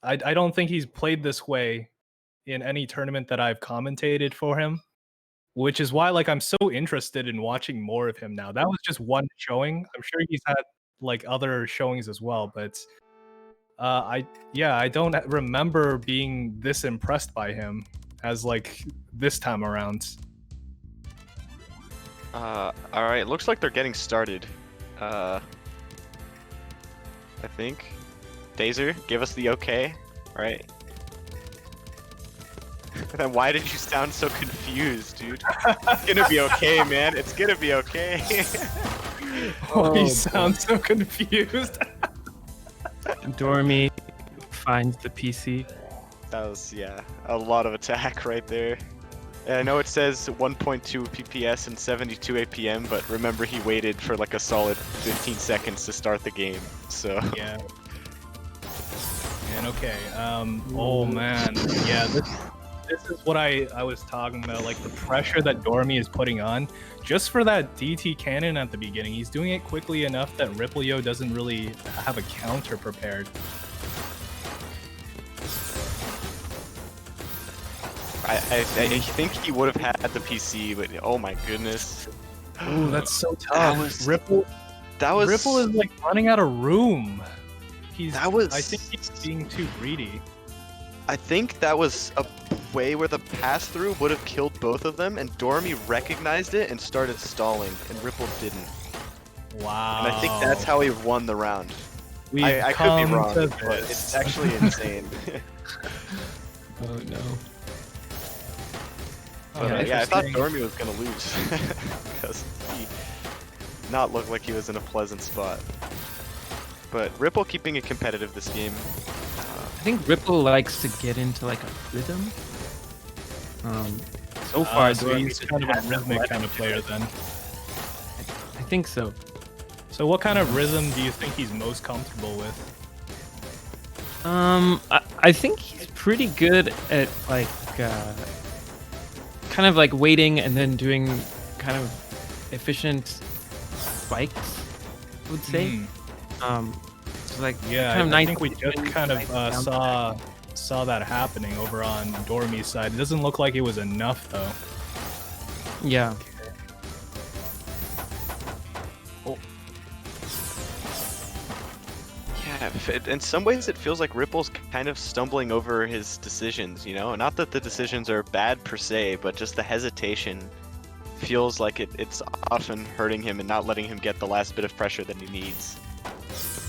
I don't think he's played this way in any tournament that I've commentated for him, which is why like I'm so interested in watching more of him now. That was just one showing. I'm sure he's had like other showings as well, but I don't remember being this impressed by him as like this time around. Alright, looks like they're getting started. I think. Dazer, give us the okay, right? Then why did you sound so confused, dude? It's gonna be okay, man. It's gonna be okay. Oh, he sounds so confused. Doremy finds the PC. That was, yeah, a lot of attack right there. And I know it says 1.2 PPS and 72 APM, but remember he waited for like a solid 15 seconds to start the game, so... Yeah. And okay, oh man, yeah, this is what I was talking about, like the pressure that Doremy is putting on, just for that DT cannon at the beginning. He's doing it quickly enough that Rippleyo doesn't really have a counter prepared. I think he would have had the PC, but oh my goodness. Ooh, that's so tough. Ripple is like running out of room. I think he's being too greedy. I think that was a way where the pass-through would have killed both of them, and Doremy recognized it and started stalling, and Ripple didn't. Wow. And I think that's how he won the round. I could be wrong, but it's actually insane. Oh no. But, yeah, I thought Doremy was gonna lose because he not looked like he was in a pleasant spot. But Ripple keeping it competitive this game. I think Ripple likes to get into like a rhythm. So far, so he's kind of a rhythmic kind of player then. I think so. So what kind of rhythm do you think he's most comfortable with? I think he's pretty good at like kind of like waiting and then doing kind of efficient spikes, I would say. So like yeah, kind of I think we just kind of saw that happening over on Doremy's side. It doesn't look like it was enough though. Yeah. Oh. Yeah, in some ways it feels like Ripple's kind of stumbling over his decisions, you know? Not that the decisions are bad per se, but just the hesitation feels like it's often hurting him and not letting him get the last bit of pressure that he needs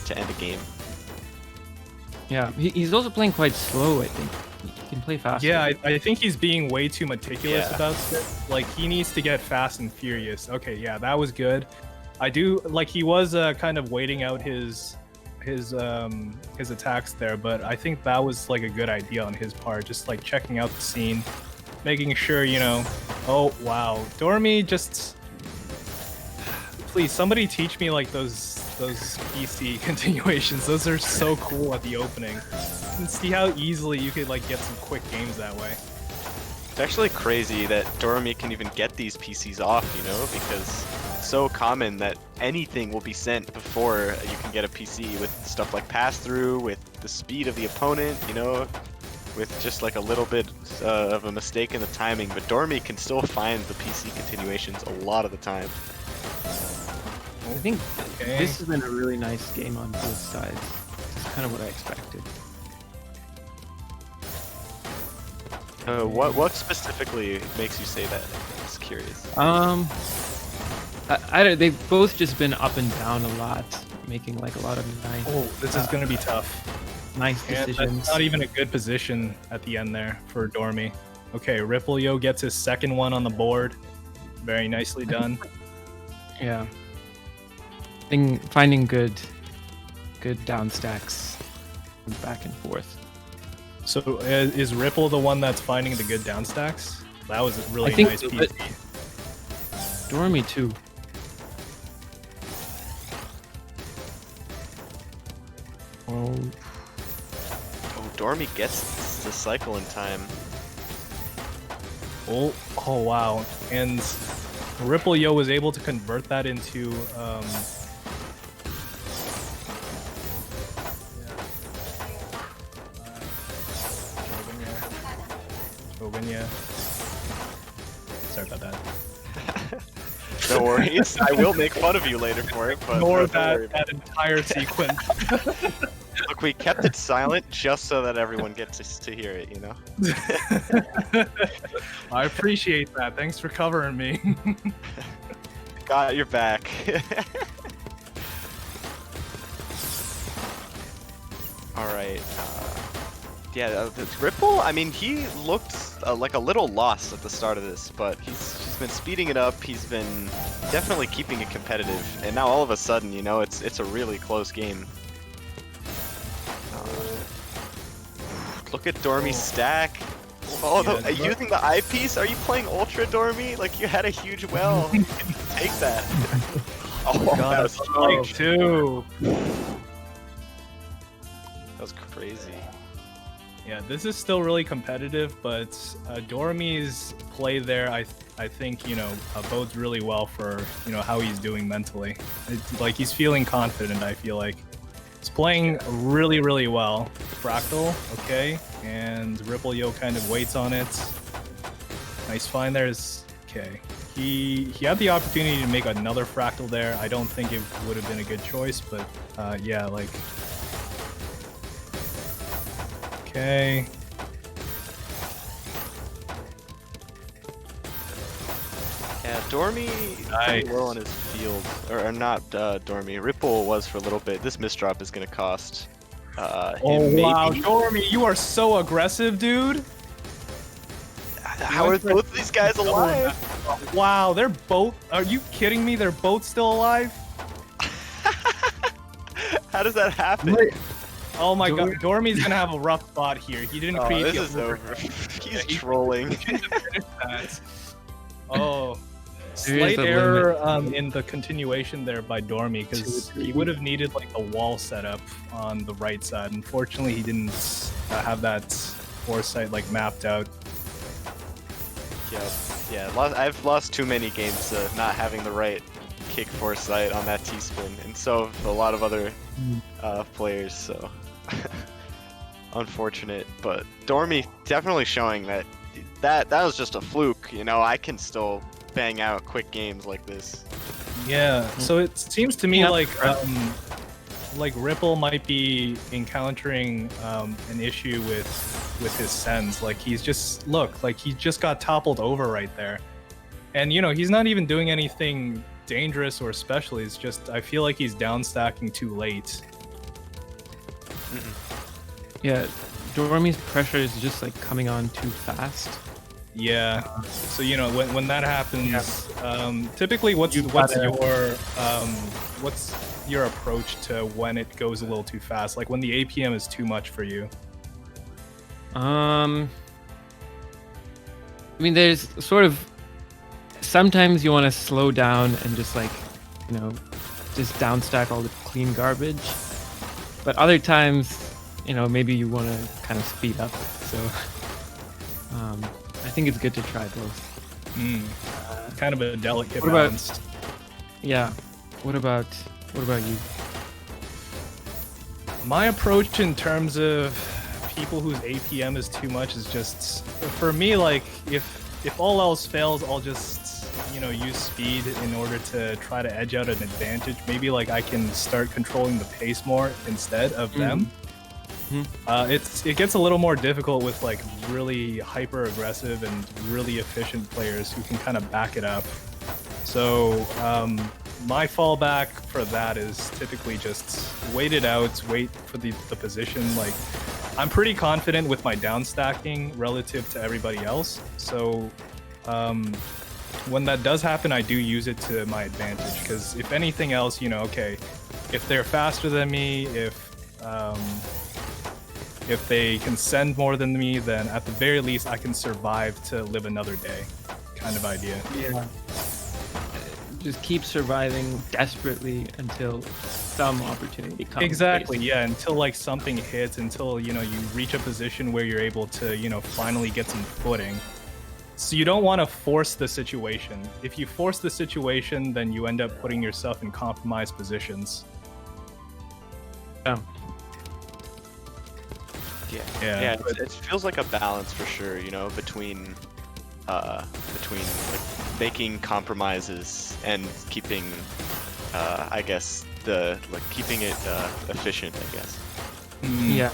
to end a game. Yeah, he's also playing quite slow, I think. He can play faster. Yeah, I think he's being way too meticulous about it. Like, he needs to get fast and furious. Okay, yeah, that was good. I do, like, he was kind of waiting out his attacks there, but I think that was, like, a good idea on his part. Just, like, checking out the scene, making sure, you know... Oh, wow. Doremy just... Please, somebody teach me, like, those PC continuations. Those are so cool at the opening. And see how easily you could like get some quick games that way. It's actually crazy that Doremy can even get these PCs off, you know, because it's so common that anything will be sent before you can get a PC with stuff like pass-through, with the speed of the opponent, you know, with just like a little bit of a mistake in the timing, but Doremy can still find the PC continuations a lot of the time. I think this has been a really nice game on both sides. It's kind of what I expected. What specifically makes you say that? I'm just curious. They've both just been up and down a lot, making like a lot of nice. Oh, this is gonna be tough. Nice decisions. That's not even a good position at the end there for Doremy. Okay, Rippleyo gets his second one on the board. Very nicely done. Yeah. Finding good down stacks back and forth. So is Ripple the one that's finding the good down stacks? That was a really nice PC. Doremy too. Oh, Doremy gets the cycle in time. Oh wow. And Rippleyo was able to convert that into Oganya. Sorry about that. No worries. I will make fun of you later for it, but Ignore don't worry that entire sequence. Look, we kept it silent just so that everyone gets to hear it, you know? I appreciate that. Thanks for covering me. Got your back. Alright, yeah, Ripple, I mean, he looked like a little lost at the start of this, but he's been speeding it up, he's been definitely keeping it competitive, and now all of a sudden, you know, it's a really close game. Look at Doremy's stack. Oh, Yeah, using the eyepiece? Are you playing Ultra, Doremy? Like, you had a huge well. Take that. Oh, God, that was strike huge. two. That was crazy. Yeah, this is still really competitive, but Doremy's play there, I think, you know, bodes really well for, you know, how he's doing mentally. It's like he's feeling confident, I feel like. He's playing really, really well. Fractal, okay, and Rippleyo kind of waits on it. Nice find there is okay. He had the opportunity to make another Fractal there. I don't think it would have been a good choice, but yeah, like... Okay. Yeah, Doremy pretty well on his field, or not Doremy. Ripple was for a little bit. This misdrop is gonna cost Oh him wow, maybe. Doremy, you are so aggressive, dude. How are both these guys alive? Wow, they're both. Are you kidding me? They're both still alive. How does that happen? Oh my god, Doremy's gonna have a rough spot here. He didn't Oh, create this the is over. He's trolling. Oh, There is slight a error in the continuation there by Doremy, because he would have needed like a wall setup on the right side. Unfortunately, he didn't have that foresight like mapped out. Yeah. I've lost too many games not having the right kick foresight on that T-spin, and so have a lot of other players. So unfortunate, but Doremy definitely showing that was just a fluke. You know, I can still bang out quick games like this. Yeah, so it seems to me like Ripple might be encountering an issue with his sends. Like he just got toppled over right there, and you know he's not even doing anything dangerous or special. It's just I feel like he's down stacking too late. Yeah, Doremy's pressure is just like coming on too fast. Yeah. So you know when that happens, typically what's your approach to when it goes a little too fast? Like when the APM is too much for you? I mean, there's sort of sometimes you want to slow down and just like, you know, just downstack all the clean garbage, but other times, you know, maybe you want to kind of speed up. So I think it's good to try both. Kind of a delicate What about- balance. Yeah. What about you? My approach in terms of people whose APM is too much is just, for me, like if all else fails, I'll just, you know, use speed in order to try to edge out an advantage. Maybe like I can start controlling the pace more instead of them. It gets a little more difficult with like really hyper aggressive and really efficient players who can kind of back it up. So my fallback for that is typically just wait it out, wait for the position. Like I'm pretty confident with my down stacking relative to everybody else. So when that does happen, I do use it to my advantage, because if anything else, you know, okay, if they're faster than me, if they can send more than me, then at the very least I can survive to live another day, kind of idea. Yeah. Just keep surviving desperately until some opportunity comes. Exactly, basically. yeah, until like something hits, until, you know, you reach a position where you're able to, you know, finally get some footing. So you don't want to force the situation. If you force the situation, then you end up putting yourself in compromised positions. Yeah. Yeah, it feels like a balance for sure, you know, between like making compromises and keeping I guess keeping it efficient, I guess. Yeah.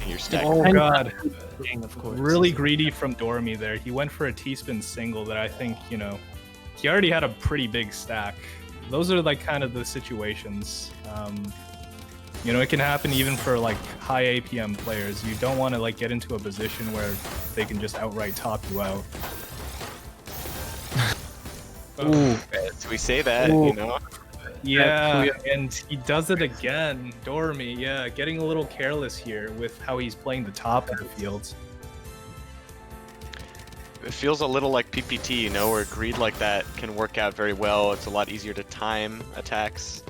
In your stack. Oh god, Of course. really greedy from Doremy there. He went for a T-spin single that I think, you know, he already had a pretty big stack. Those are like kind of the situations. You know, it can happen even for like high APM players. You don't want to like get into a position where they can just outright top you out. Ooh. So we say that, Ooh. you know. Yeah, and he does it again. Doremy, yeah, getting a little careless here with how he's playing the top of the field. It feels a little like PPT, you know, where greed like that can work out very well. It's a lot easier to time attacks.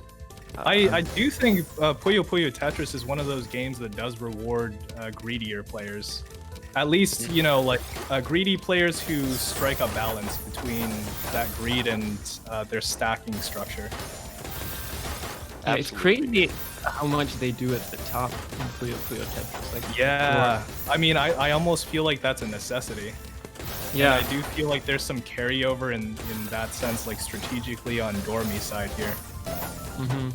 I do think Puyo Puyo Tetris is one of those games that does reward greedier players. At least, you know, like greedy players who strike a balance between that greed and their stacking structure. Yeah, it's crazy how much they do at the top in Puyo Puyo Tetris. Like, Yeah, I mean, I almost feel like that's a necessity. yeah. And I do feel like there's some carryover in that sense, like strategically on Dormy's side here. Mm-hmm.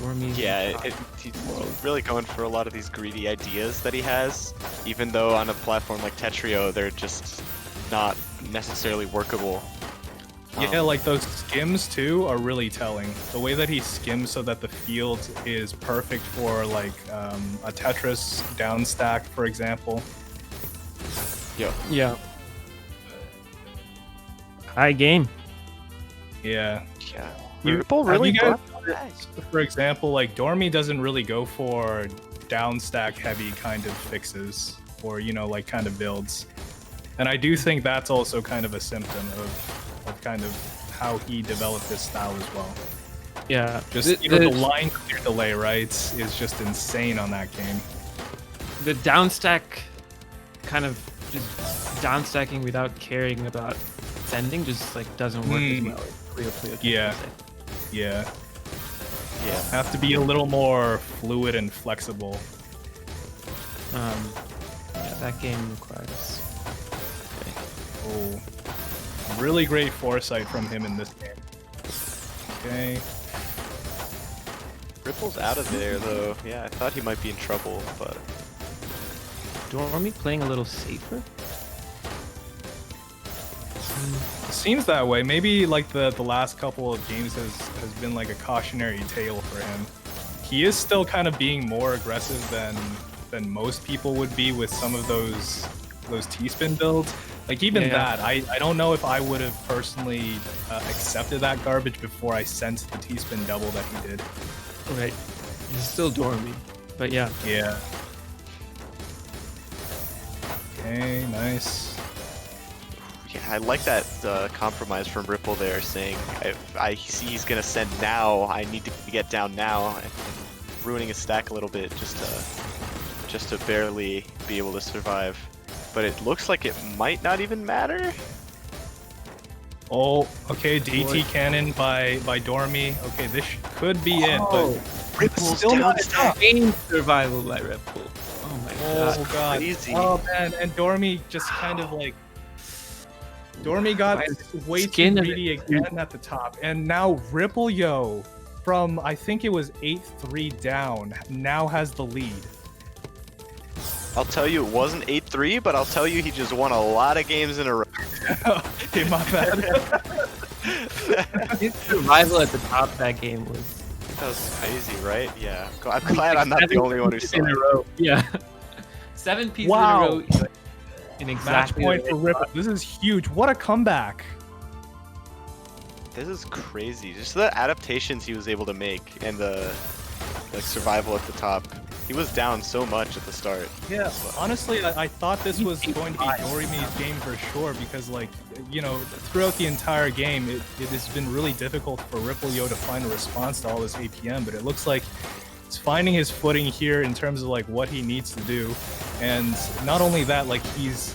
Dormy's Yeah, he's really going for a lot of these greedy ideas that he has, even though on a platform like Tetrio, they're just not necessarily workable. Yeah, like those skims too are really telling. The way that he skims so that the field is perfect for like a Tetris down stack, for example. Yeah. High game. Yeah. Yeah. You- Ripple have really you guys brought that. For example, like Dormy doesn't really go for down stack heavy kind of fixes or, you know, like kind of builds. And I do think that's also kind of a symptom of kind of how he developed this style as well. Yeah. Just, you know, the line clear delay, right, is just insane on that game. The down stack kind of just down stacking without caring about sending just like doesn't work as well. Puyo Puyo Tetris, Yeah. I think. Yeah. Yeah. Have to be a little more fluid and flexible. Yeah, that game requires. Oh, really great foresight from him in this game. Okay. Ripple's out of there though. Yeah, I thought he might be in trouble, but Dormy playing a little safer. Seems that way. Maybe like the last couple of games has been like a cautionary tale for him. He is still kind of being more aggressive than most people would be with some of those T-spin builds. Like even that, I don't know if I would have personally accepted that garbage before I sensed the T-spin double that he did. Right. He's still Dormy, but yeah. Yeah. Okay, nice. yeah, I like that compromise from Ripple there, saying if I see he's gonna send now, I need to get down now, and ruining his stack a little bit just to barely be able to survive. But it looks like it might not even matter. Oh, okay, DT cannon by Dormy. Okay, this could be it, but Ripple's still down not stack. Game survival by Ripple. Oh my god. oh god. Crazy. Oh man, and Dormy just kind of like Dormy got way too Skin of greedy it. again at the top, and now Rippleyo from I think it was 8-3 down now has the lead. I'll tell you, it wasn't 8-3, but I'll tell you he just won a lot of games in a row. Hey, my bad. His survival at the top of that game was That was crazy, right? Yeah. I'm glad I'm not the only one who saw in a it. row. Yeah. 7 pieces Wow. in a row. In Match exactly point the for right Ripple. spot. This is huge. What a comeback. This is crazy. Just the adaptations he was able to make and the survival at the top. He was down so much at the start. Yeah, honestly, I thought this was going to be Doremy's game for sure because, like, you know, throughout the entire game, it has been really difficult for Rippleyo to find a response to all this APM, but it looks like he's finding his footing here in terms of, like, what he needs to do. And not only that, like, he's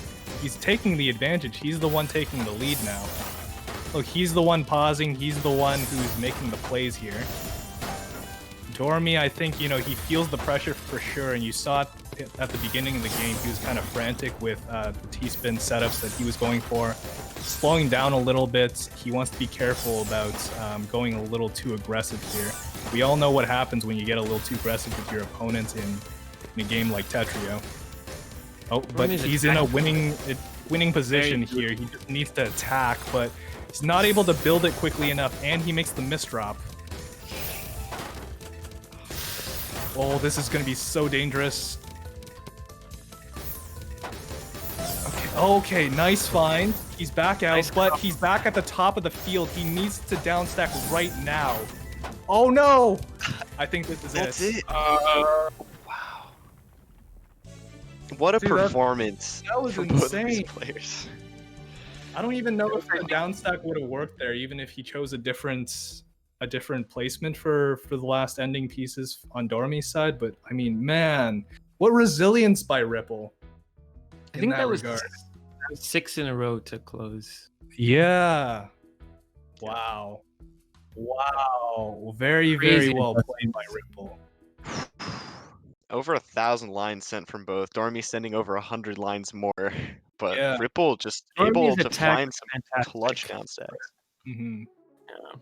taking the advantage. He's the one taking the lead now. Look, he's the one pausing. He's the one who's making the plays here. Doremy, I think, you know, he feels the pressure for sure, and you saw it at the beginning of the game. He was kind of frantic with the T-spin setups that he was going for. Slowing down a little bit, he wants to be careful about going a little too aggressive here. We all know what happens when you get a little too aggressive with your opponent in a game like Tetrio. Oh, but he's in a winning position here. He just needs to attack, but he's not able to build it quickly enough, and he makes the misdrop. Oh, this is going to be so dangerous. Okay, nice find. He's back out, but he's back at the top of the field. He needs to downstack right now. Oh no! I think this is That's it. it. Wow. What a performance that was from both of these insane. players. I don't even know if the downstack would have worked there, even if he chose a different placement for the last ending pieces on Doremy's side. But I mean, man, what resilience by Ripple. I think that was regard. 6 in a row to close. Yeah. Wow. Wow. Very, very well played by Ripple. Over 1,000 lines sent from both. Doremy sending over 100 lines more, but Yeah. Ripple just Doremy's able to attack find was some fantastic. clutch downstairs. Mm-hmm. Yeah.